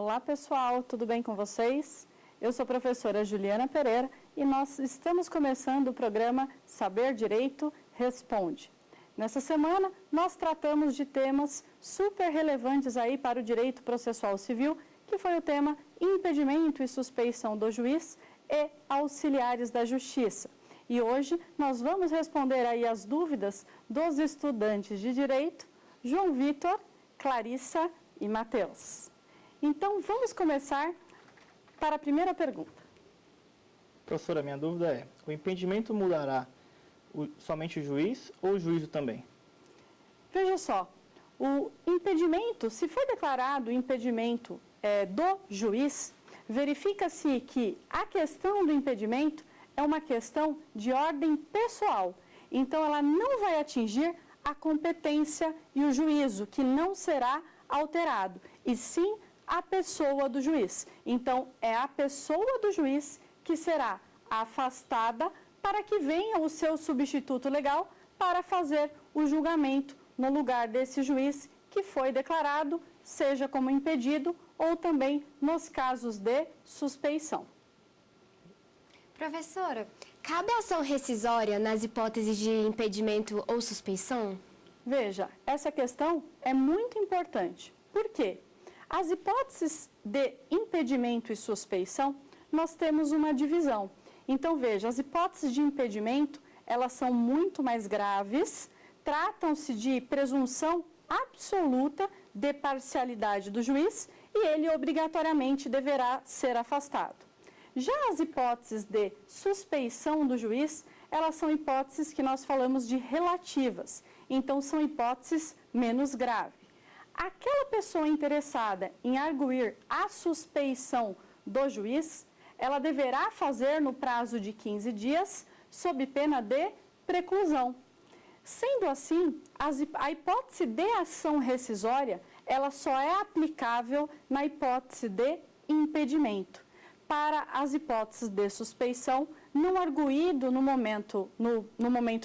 Olá pessoal, tudo bem com vocês? Eu sou a professora Juliana Pereira e nós estamos começando o programa Saber Direito Responde. Nessa semana nós tratamos de temas super relevantes aí para o direito processual civil, que foi o tema impedimento e suspeição do juiz e auxiliares da justiça. E hoje nós vamos responder aí as dúvidas dos estudantes de direito, João Vitor, Clarissa e Matheus. Então vamos começar para a primeira pergunta. Professora, minha dúvida é, o impedimento mudará somente o juiz ou o juízo também? Veja só, o impedimento, se for declarado o impedimento do juiz, verifica-se que a questão do impedimento é uma questão de ordem pessoal. Então, ela não vai atingir a competência e o juízo, que não será alterado, e sim a pessoa do juiz. Então, é a pessoa do juiz que será afastada para que venha o seu substituto legal para fazer o julgamento no lugar desse juiz que foi declarado, seja como impedido ou também nos casos de suspeição. Professora, cabe ação rescisória nas hipóteses de impedimento ou suspeição? Veja, essa questão é muito importante. Por quê? As hipóteses de impedimento e suspeição, nós temos uma divisão. Então, veja, as hipóteses de impedimento, elas são muito mais graves, tratam-se de presunção absoluta de parcialidade do juiz e ele obrigatoriamente deverá ser afastado. Já as hipóteses de suspeição do juiz, elas são hipóteses que nós falamos de relativas, então são hipóteses menos graves. Aquela pessoa interessada em arguir a suspeição do juiz, ela deverá fazer no prazo de 15 dias, sob pena de preclusão. Sendo assim, a hipótese de ação rescisória, ela só é aplicável na hipótese de impedimento. Para as hipóteses de suspeição, não arguído no momento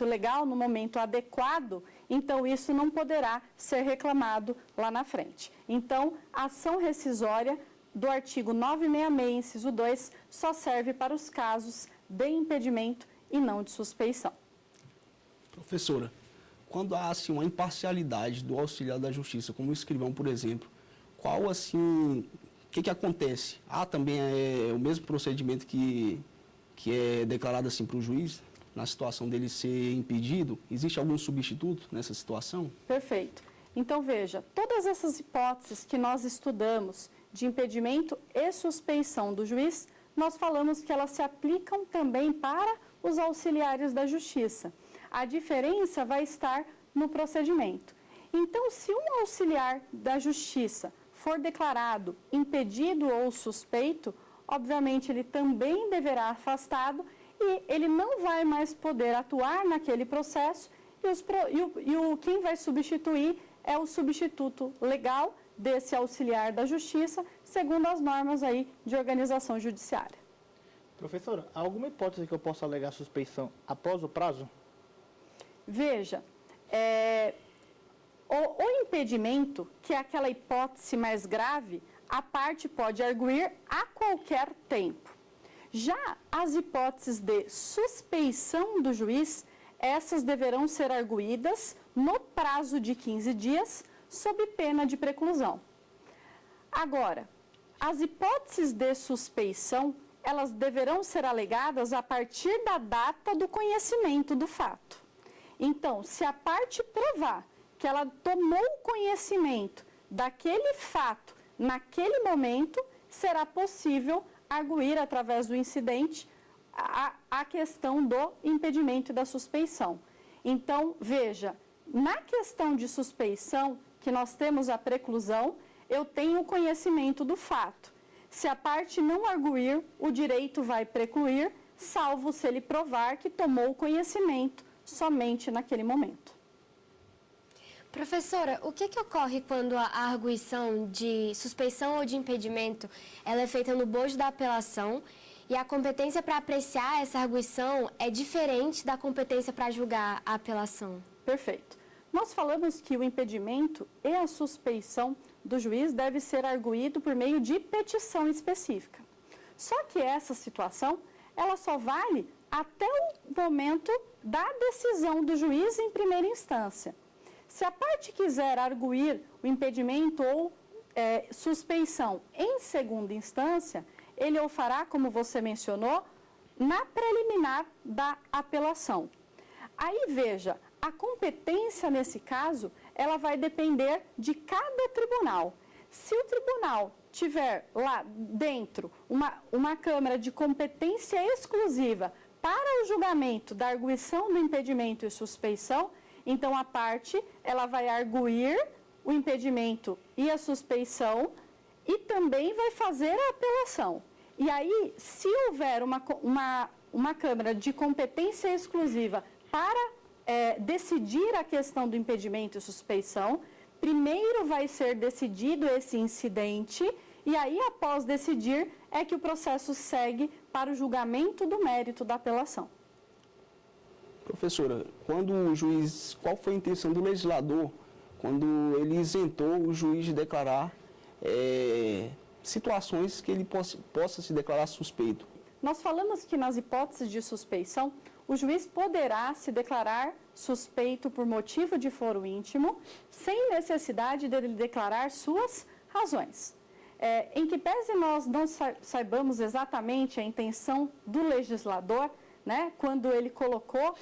legal, no momento adequado, então isso não poderá ser reclamado lá na frente. Então, a ação rescisória do artigo 966, inciso 2, só serve para os casos de impedimento e não de suspeição. Professora, quando há assim, uma imparcialidade do auxiliar da justiça, como o escrivão, por exemplo, qual assim... O que acontece? Há também o mesmo procedimento que é declarado assim para o juiz, na situação dele ser impedido? Existe algum substituto nessa situação? Perfeito. Então, veja, todas essas hipóteses que nós estudamos de impedimento e suspeição do juiz, nós falamos que elas se aplicam também para os auxiliares da justiça. A diferença vai estar no procedimento. Então, se um auxiliar da justiça for declarado impedido ou suspeito, obviamente ele também deverá afastado e ele não vai mais poder atuar naquele processo e quem vai substituir é o substituto legal desse auxiliar da justiça, segundo as normas aí de organização judiciária. Professora, há alguma hipótese que eu possa alegar suspeição após o prazo? Veja, o impedimento, que é aquela hipótese mais grave, a parte pode arguir a qualquer tempo. Já as hipóteses de suspeição do juiz, essas deverão ser arguídas no prazo de 15 dias, sob pena de preclusão. Agora, as hipóteses de suspeição, elas deverão ser alegadas a partir da data do conhecimento do fato. Então, se a parte provar que ela tomou conhecimento daquele fato naquele momento, será possível arguir através do incidente a questão do impedimento e da suspeição. Então, veja, na questão de suspeição, que nós temos a preclusão, eu tenho conhecimento do fato. Se a parte não arguir, o direito vai precluir, salvo se ele provar que tomou conhecimento somente naquele momento. Professora, o que ocorre quando a arguição de suspeição ou de impedimento ela é feita no bojo da apelação e a competência para apreciar essa arguição é diferente da competência para julgar a apelação? Perfeito. Nós falamos que o impedimento e a suspeição do juiz deve ser arguído por meio de petição específica. Só que essa situação, ela só vale até o momento da decisão do juiz em primeira instância. Se a parte quiser arguir o impedimento ou suspeição em segunda instância, ele o fará, como você mencionou, na preliminar da apelação. Aí, veja, a competência nesse caso, ela vai depender de cada tribunal. Se o tribunal tiver lá dentro uma câmara de competência exclusiva para o julgamento da arguição do impedimento e suspeição, então a parte ela vai arguir o impedimento e a suspeição e também vai fazer a apelação. E aí, se houver uma câmara de competência exclusiva para decidir a questão do impedimento e suspeição, primeiro vai ser decidido esse incidente e aí, após decidir, é que o processo segue para o julgamento do mérito da apelação. Professora, quando o juiz, qual foi a intenção do legislador quando ele isentou o juiz de declarar situações que ele possa se declarar suspeito? Nós falamos que nas hipóteses de suspeição, o juiz poderá se declarar suspeito por motivo de foro íntimo, sem necessidade dele declarar suas razões. Em que pese nós não saibamos exatamente a intenção do legislador, né, quando ele colocou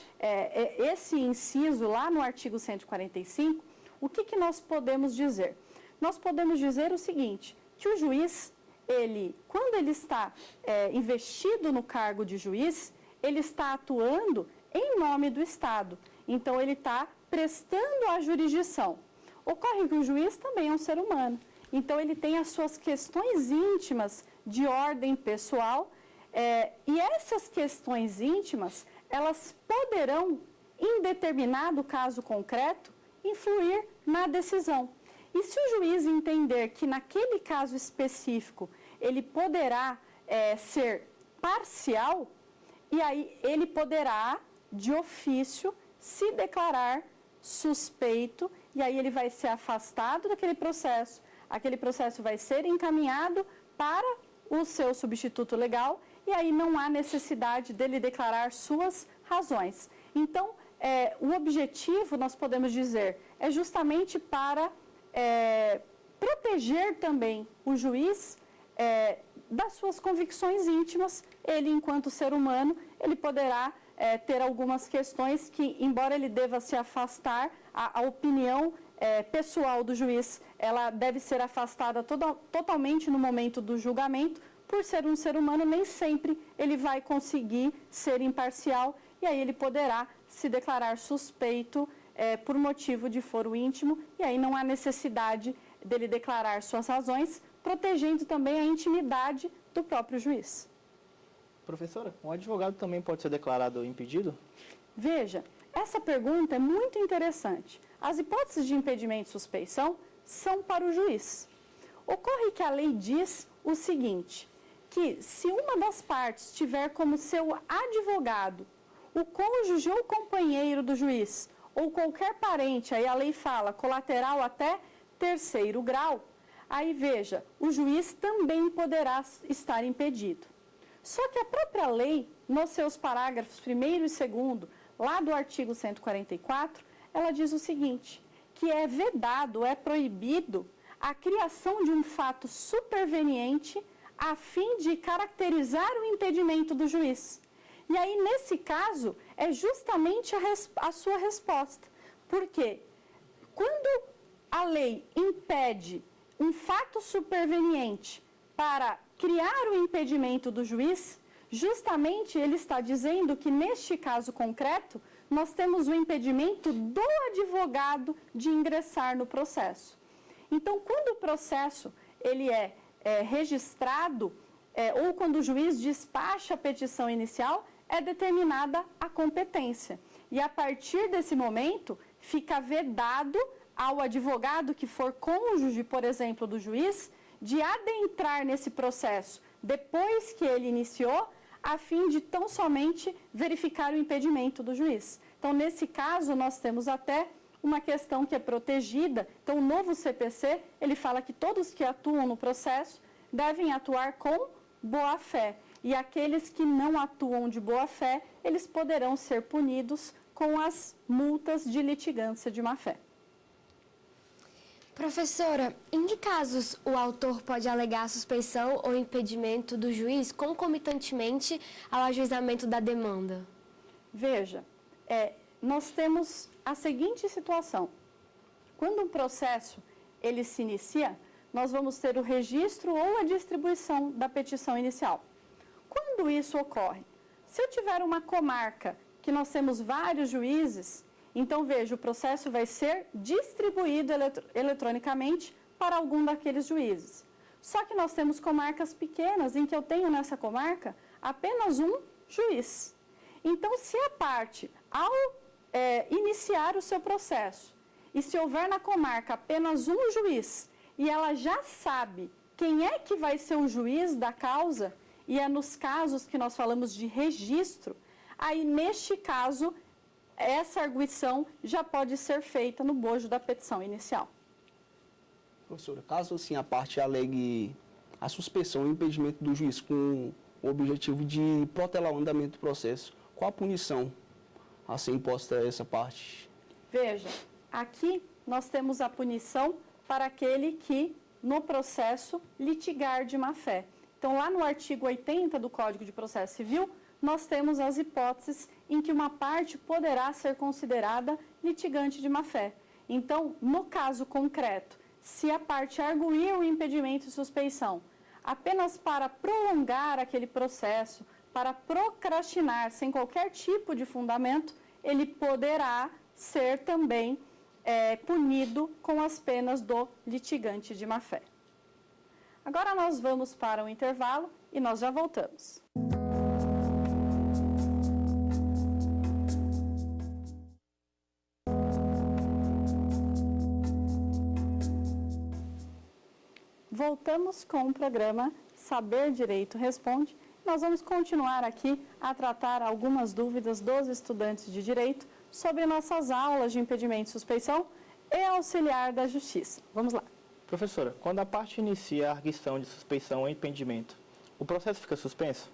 esse inciso lá no artigo 145, o que nós podemos dizer? Nós podemos dizer o seguinte, que o juiz, quando ele está investido no cargo de juiz, ele está atuando em nome do Estado. Então, ele está prestando a jurisdição. Ocorre que o juiz também é um ser humano. Então, ele tem as suas questões íntimas de ordem pessoal e essas questões íntimas, elas poderão, em determinado caso concreto, influir na decisão. E se o juiz entender que naquele caso específico ele poderá ser parcial, e aí ele poderá, de ofício, se declarar suspeito, e aí ele vai ser afastado daquele processo. Aquele processo vai ser encaminhado para o seu substituto legal, e aí não há necessidade dele declarar suas razões. Então, o objetivo, nós podemos dizer, é justamente para proteger também o juiz das suas convicções íntimas. Ele, enquanto ser humano, ele poderá ter algumas questões que, embora ele deva se afastar, a opinião pessoal do juiz, ela deve ser afastada totalmente no momento do julgamento. Por ser um ser humano, nem sempre ele vai conseguir ser imparcial, e aí ele poderá se declarar suspeito por motivo de foro íntimo, e aí não há necessidade dele declarar suas razões, protegendo também a intimidade do próprio juiz. Professora, um advogado também pode ser declarado impedido? Veja, essa pergunta é muito interessante. As hipóteses de impedimento e suspeição são para o juiz. Ocorre que a lei diz o seguinte, que se uma das partes tiver como seu advogado o cônjuge ou companheiro do juiz, ou qualquer parente, aí a lei fala colateral até terceiro grau, aí veja, o juiz também poderá estar impedido. Só que a própria lei, nos seus parágrafos 1º e 2º, lá do artigo 144, ela diz o seguinte, que é vedado, é proibido a criação de um fato superveniente a fim de caracterizar o impedimento do juiz. E aí, nesse caso, é justamente a sua resposta. Porque quando a lei impede um fato superveniente para criar o impedimento do juiz, justamente ele está dizendo que, neste caso concreto, nós temos o impedimento do advogado de ingressar no processo. Então, quando o processo ele é registrado, ou quando o juiz despacha a petição inicial, é determinada a competência. E a partir desse momento, fica vedado ao advogado que for cônjuge, por exemplo, do juiz, de adentrar nesse processo depois que ele iniciou, a fim de tão somente verificar o impedimento do juiz. Então, nesse caso, nós temos até uma questão que é protegida. Então, o novo CPC, ele fala que todos que atuam no processo devem atuar com boa-fé. E aqueles que não atuam de boa-fé, eles poderão ser punidos com as multas de litigância de má-fé. Professora, em que casos o autor pode alegar suspeição ou impedimento do juiz concomitantemente ao ajuizamento da demanda? Veja, nós temos a seguinte situação. Quando um processo ele se inicia, nós vamos ter o registro ou a distribuição da petição inicial. Quando isso ocorre? Se eu tiver uma comarca que nós temos vários juízes, então veja, o processo vai ser distribuído eletronicamente para algum daqueles juízes. Só que nós temos comarcas pequenas em que eu tenho nessa comarca apenas um juiz. Então, se a parte, ao iniciar o seu processo, e se houver na comarca apenas um juiz, e ela já sabe quem é que vai ser o juiz da causa, e é nos casos que nós falamos de registro, aí neste caso, essa arguição já pode ser feita no bojo da petição inicial. Professora, caso assim a parte alegue a suspensão e impedimento do juiz com o objetivo de protelar o andamento do processo, qual a punição a ser imposta a essa parte? Veja, aqui nós temos a punição para aquele que, no processo, litigar de má-fé. Então, lá no artigo 80 do Código de Processo Civil, nós temos as hipóteses em que uma parte poderá ser considerada litigante de má-fé. Então, no caso concreto, se a parte arguir o impedimento e suspeição apenas para prolongar aquele processo, para procrastinar sem qualquer tipo de fundamento, ele poderá ser também punido com as penas do litigante de má-fé. Agora nós vamos para o intervalo e nós já voltamos. Voltamos com o programa Saber Direito Responde. Nós vamos continuar aqui a tratar algumas dúvidas dos estudantes de Direito sobre nossas aulas de impedimento e suspeição e auxiliar da Justiça. Vamos lá. Professora, quando a parte inicia a arguição de suspeição ou impedimento, o processo fica suspenso?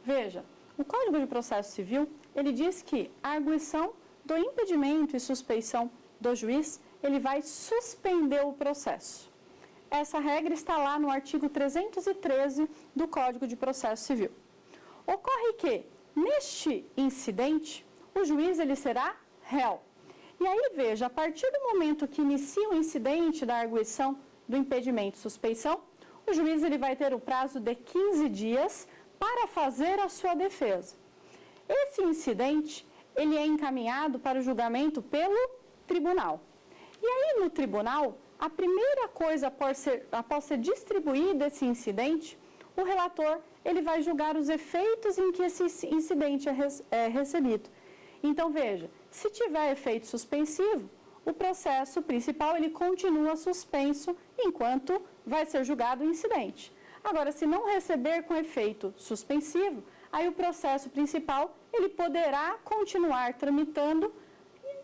Veja, o Código de Processo Civil, ele diz que a arguição do impedimento e suspeição do juiz, ele vai suspender o processo. Essa regra está lá no artigo 313 do Código de Processo Civil. Ocorre que, neste incidente, o juiz ele será réu. E aí, veja, a partir do momento que inicia o incidente da arguição do impedimento e suspeição, o juiz ele vai ter o prazo de 15 dias para fazer a sua defesa. Esse incidente, ele é encaminhado para o julgamento pelo tribunal. E aí, no tribunal, a primeira coisa após ser distribuído esse incidente, o relator ele vai julgar os efeitos em que esse incidente é recebido. Então, veja, se tiver efeito suspensivo, o processo principal ele continua suspenso enquanto vai ser julgado o incidente. Agora, se não receber com efeito suspensivo, aí o processo principal ele poderá continuar tramitando,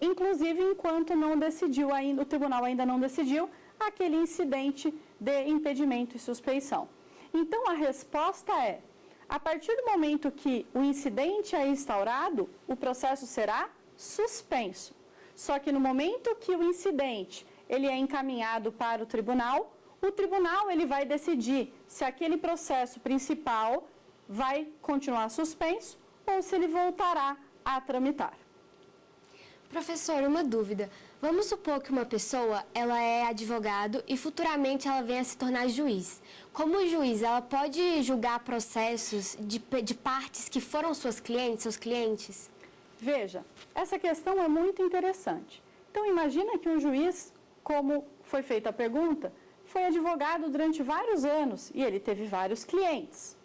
inclusive enquanto não decidiu ainda, o tribunal ainda não decidiu aquele incidente de impedimento e suspeição. Então, a resposta é, a partir do momento que o incidente é instaurado, o processo será suspenso. Só que no momento que o incidente ele é encaminhado para o tribunal ele vai decidir se aquele processo principal vai continuar suspenso ou se ele voltará a tramitar. Professor, uma dúvida. Vamos supor que uma pessoa, ela é advogado e futuramente ela venha a se tornar juiz. Como juiz, ela pode julgar processos de partes que foram seus clientes? Veja, essa questão é muito interessante. Então, imagina que um juiz, como foi feita a pergunta, foi advogado durante vários anos e ele teve vários clientes.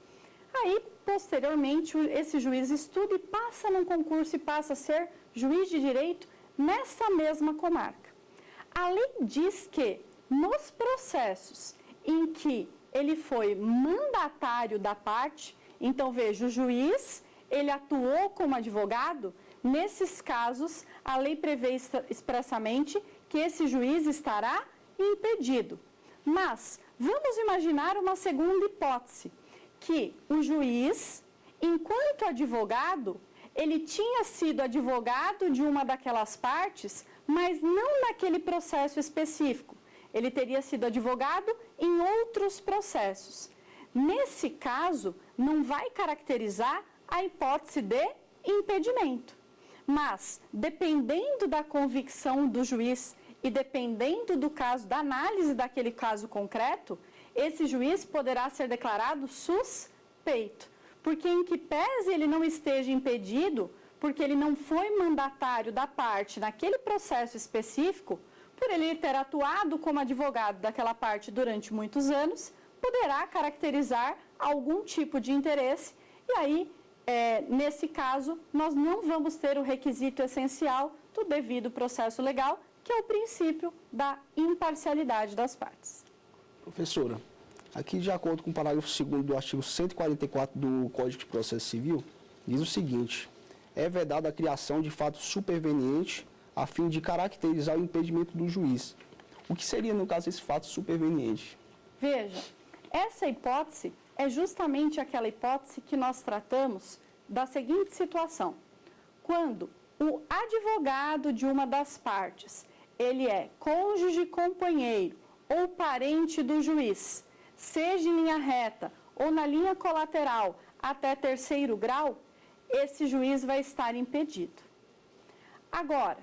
Aí, posteriormente, esse juiz estuda e passa num concurso e passa a ser juiz de direito nessa mesma comarca. A lei diz que nos processos em que ele foi mandatário da parte, então veja, o juiz, ele atuou como advogado, Nesses casos, a lei prevê expressamente que esse juiz estará impedido. Mas vamos imaginar uma segunda hipótese, que o juiz, enquanto advogado, ele tinha sido advogado de uma daquelas partes, mas não naquele processo específico. Ele teria sido advogado em outros processos. Nesse caso, não vai caracterizar a hipótese de impedimento. Mas, dependendo da convicção do juiz e dependendo do caso, da análise daquele caso concreto, esse juiz poderá ser declarado suspeito. Porque em que pese ele não esteja impedido, porque ele não foi mandatário da parte naquele processo específico, por ele ter atuado como advogado daquela parte durante muitos anos, poderá caracterizar algum tipo de interesse. E aí, nesse caso, nós não vamos ter o requisito essencial do devido processo legal, que é o princípio da imparcialidade das partes. Professora, aqui de acordo com o parágrafo 2º do artigo 144 do Código de Processo Civil, diz o seguinte: é vedada a criação de fato superveniente a fim de caracterizar o impedimento do juiz. O que seria, no caso, esse fato superveniente? Veja, essa hipótese é justamente aquela hipótese que nós tratamos da seguinte situação. Quando o advogado de uma das partes, ele é cônjuge, companheiro ou parente do juiz, seja em linha reta ou na linha colateral até terceiro grau, esse juiz vai estar impedido. Agora,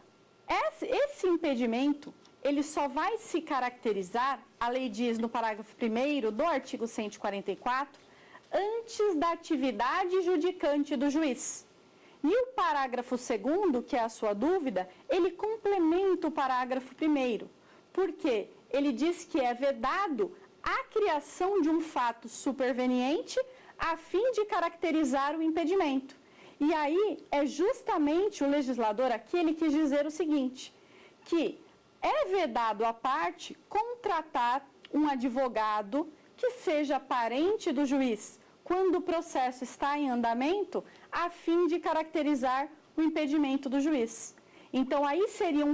esse impedimento, ele só vai se caracterizar, a lei diz no parágrafo 1º do artigo 144, antes da atividade judicante do juiz. E o parágrafo 2º, que é a sua dúvida, ele complementa o parágrafo 1º, porque ele diz que é vedado a criação de um fato superveniente a fim de caracterizar o impedimento. E aí, é justamente o legislador aqui, ele quis dizer o seguinte, que é vedado à parte contratar um advogado que seja parente do juiz quando o processo está em andamento, a fim de caracterizar o impedimento do juiz. Então, aí seria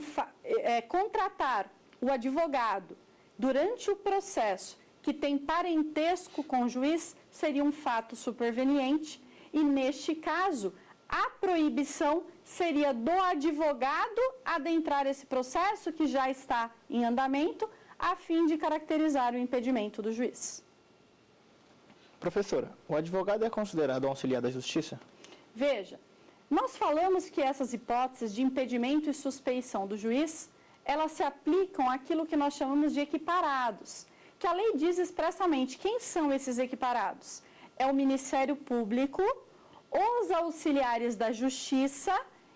contratar o advogado durante o processo que tem parentesco com o juiz, seria um fato superveniente, e neste caso, a proibição seria do advogado adentrar esse processo que já está em andamento, a fim de caracterizar o impedimento do juiz. Professora, o advogado é considerado um auxiliar da justiça? Veja, nós falamos que essas hipóteses de impedimento e suspeição do juiz, elas se aplicam àquilo que nós chamamos de equiparados, que a lei diz expressamente quem são esses equiparados. É o Ministério Público, os auxiliares da Justiça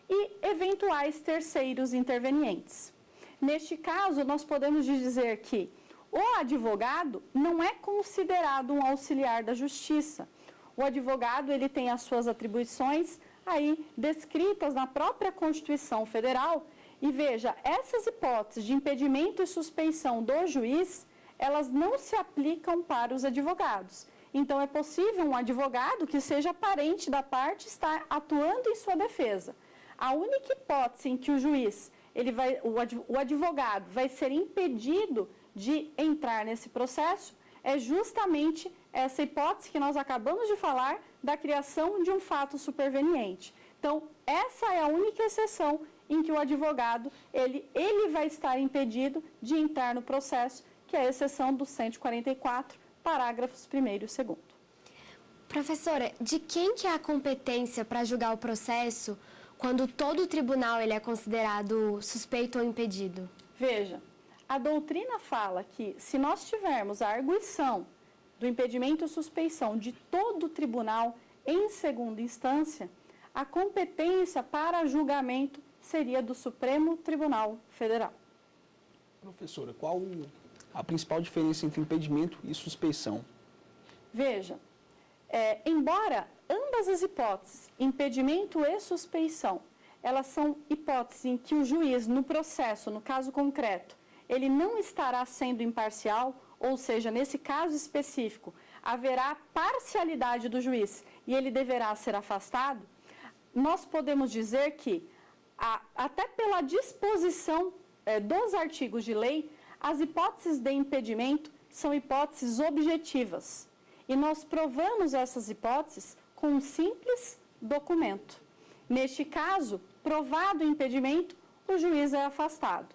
e eventuais terceiros intervenientes. Neste caso, nós podemos dizer que o advogado não é considerado um auxiliar da Justiça. O advogado, ele tem as suas atribuições aí descritas na própria Constituição Federal. E veja, essas hipóteses de impedimento e suspeição do juiz, elas não se aplicam para os advogados. Então, é possível um advogado que seja parente da parte estar atuando em sua defesa. A única hipótese em que o juiz, o advogado vai ser impedido de entrar nesse processo é justamente essa hipótese que nós acabamos de falar da criação de um fato superveniente. Então, essa é a única exceção em que o advogado ele vai estar impedido de entrar no processo, que é a exceção do 144, parágrafos 1º e 2º. Professora, de quem que é a competência para julgar o processo quando todo o tribunal ele é considerado suspeito ou impedido? Veja, a doutrina fala que se nós tivermos a arguição do impedimento e suspeição de todo o tribunal em segunda instância, a competência para julgamento seria do Supremo Tribunal Federal. Professora, qual a principal diferença entre impedimento e suspeição? Veja, embora ambas as hipóteses, impedimento e suspeição, elas são hipóteses em que o juiz, no processo, no caso concreto, ele não estará sendo imparcial, ou seja, nesse caso específico, haverá parcialidade do juiz e ele deverá ser afastado, nós podemos dizer que, até pela disposição dos artigos de lei, as hipóteses de impedimento são hipóteses objetivas. E nós provamos essas hipóteses com um simples documento. Neste caso, provado o impedimento, o juiz é afastado.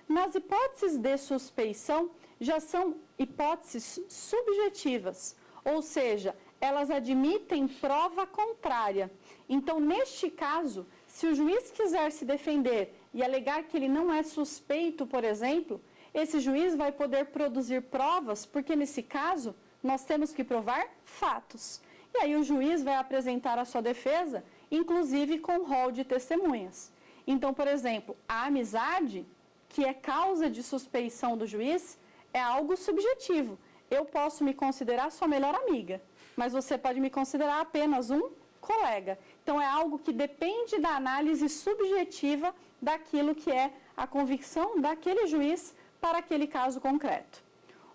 Nas hipóteses de suspeição, já são hipóteses subjetivas, ou seja, elas admitem prova contrária. Então, neste caso, se o juiz quiser se defender e alegar que ele não é suspeito, por exemplo, esse juiz vai poder produzir provas, porque nesse caso nós temos que provar fatos. E aí o juiz vai apresentar a sua defesa, inclusive com rol de testemunhas. Então, por exemplo, a amizade, que é causa de suspeição do juiz, é algo subjetivo. Eu posso me considerar sua melhor amiga, mas você pode me considerar apenas um colega. Então, é algo que depende da análise subjetiva daquilo que é a convicção daquele juiz para aquele caso concreto.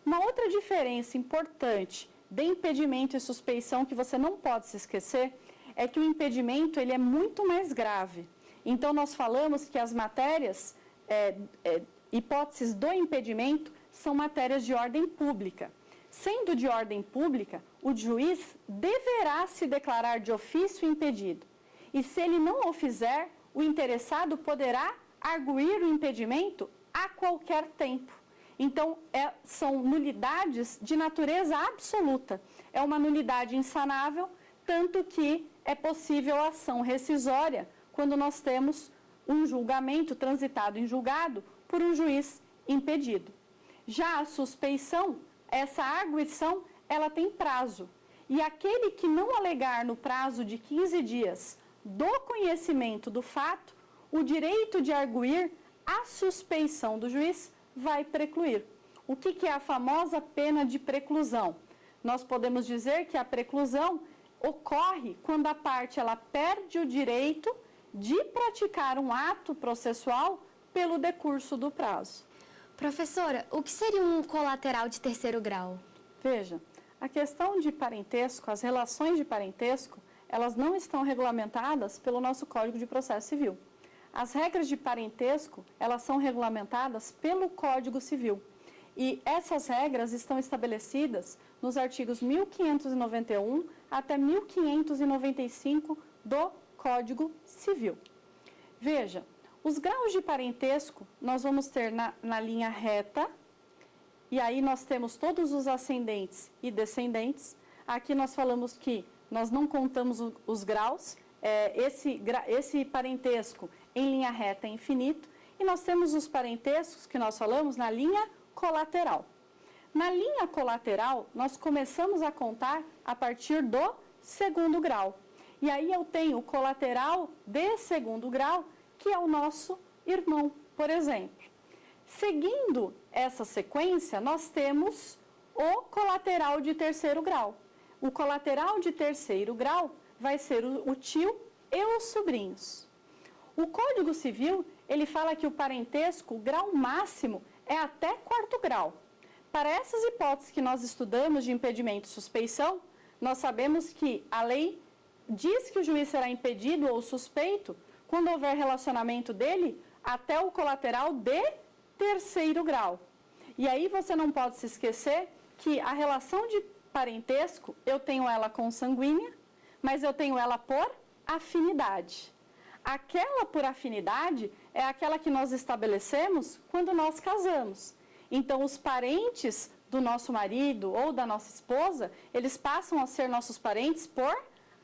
Uma outra diferença importante de impedimento e suspeição que você não pode se esquecer é que o impedimento ele é muito mais grave. Então, nós falamos que as matérias, hipóteses do impedimento, são matérias de ordem pública. Sendo de ordem pública, o juiz deverá se declarar de ofício impedido. E se ele não o fizer, o interessado poderá arguir o impedimento a qualquer tempo. Então, são nulidades de natureza absoluta. É uma nulidade insanável, tanto que é possível a ação rescisória quando nós temos um julgamento transitado em julgado por um juiz impedido. Já a suspeição, essa arguição, ela tem prazo. E aquele que não alegar no prazo de 15 dias do conhecimento do fato, o direito de arguir a suspeição do juiz vai precluir. O que é a famosa pena de preclusão? Nós podemos dizer que a preclusão ocorre quando a parte ela perde o direito de praticar um ato processual pelo decurso do prazo. Professora, o que seria um colateral de terceiro grau? Veja, a questão de parentesco, as relações de parentesco, elas não estão regulamentadas pelo nosso Código de Processo Civil. As regras de parentesco, elas são regulamentadas pelo Código Civil. E essas regras estão estabelecidas nos artigos 1591 até 1595 do Código Civil. Veja, os graus de parentesco nós vamos ter na linha reta, e aí nós temos todos os ascendentes e descendentes. Aqui nós falamos que nós não contamos os graus, esse parentesco em linha reta é infinito, e nós temos os parentescos que nós falamos na linha colateral. Na linha colateral, nós começamos a contar a partir do segundo grau. E aí eu tenho o colateral de segundo grau, que é o nosso irmão, por exemplo. Seguindo essa sequência, nós temos o colateral de terceiro grau. O colateral de terceiro grau vai ser o tio e os sobrinhos. O Código Civil, ele fala que o parentesco, o grau máximo, é até quarto grau. Para essas hipóteses que nós estudamos de impedimento e suspeição, nós sabemos que a lei diz que o juiz será impedido ou suspeito quando houver relacionamento dele até o colateral de terceiro grau. E aí você não pode se esquecer que a relação de parentesco, eu tenho ela consanguínea, mas eu tenho ela por afinidade. Aquela por afinidade é aquela que nós estabelecemos quando nós casamos. Então, os parentes do nosso marido ou da nossa esposa, eles passam a ser nossos parentes por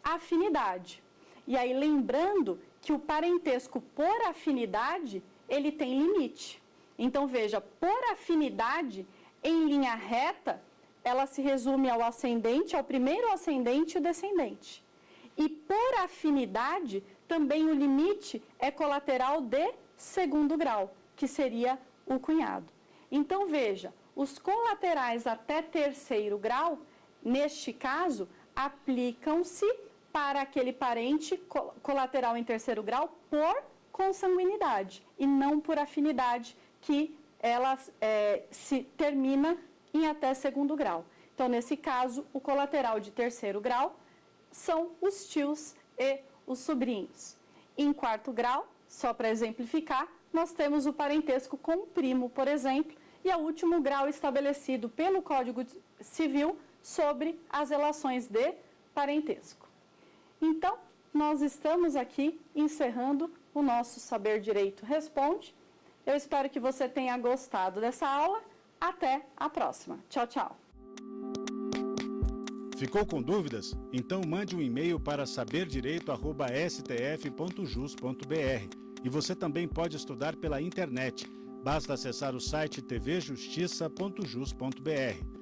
afinidade. E aí, lembrando que o parentesco por afinidade, ele tem limite. Então, veja, por afinidade, em linha reta, ela se resume ao ascendente, ao primeiro ascendente e o descendente. E por afinidade, também o limite é colateral de segundo grau, que seria o cunhado. Então, veja, os colaterais até terceiro grau, neste caso, aplicam-se para aquele parente colateral em terceiro grau por consanguinidade e não por afinidade, que ela se termina em até segundo grau. Então, nesse caso, o colateral de terceiro grau são os tios e os sobrinhos. Em quarto grau, só para exemplificar, nós temos o parentesco com o primo, por exemplo, e é o último grau estabelecido pelo Código Civil sobre as relações de parentesco. Então, nós estamos aqui encerrando o nosso Saber Direito Responde. Eu espero que você tenha gostado dessa aula. Até a próxima. Tchau, tchau. Ficou com dúvidas? Então mande um e-mail para saberdireito@stf.jus.br. E você também pode estudar pela internet. Basta acessar o site tvjustiça.jus.br.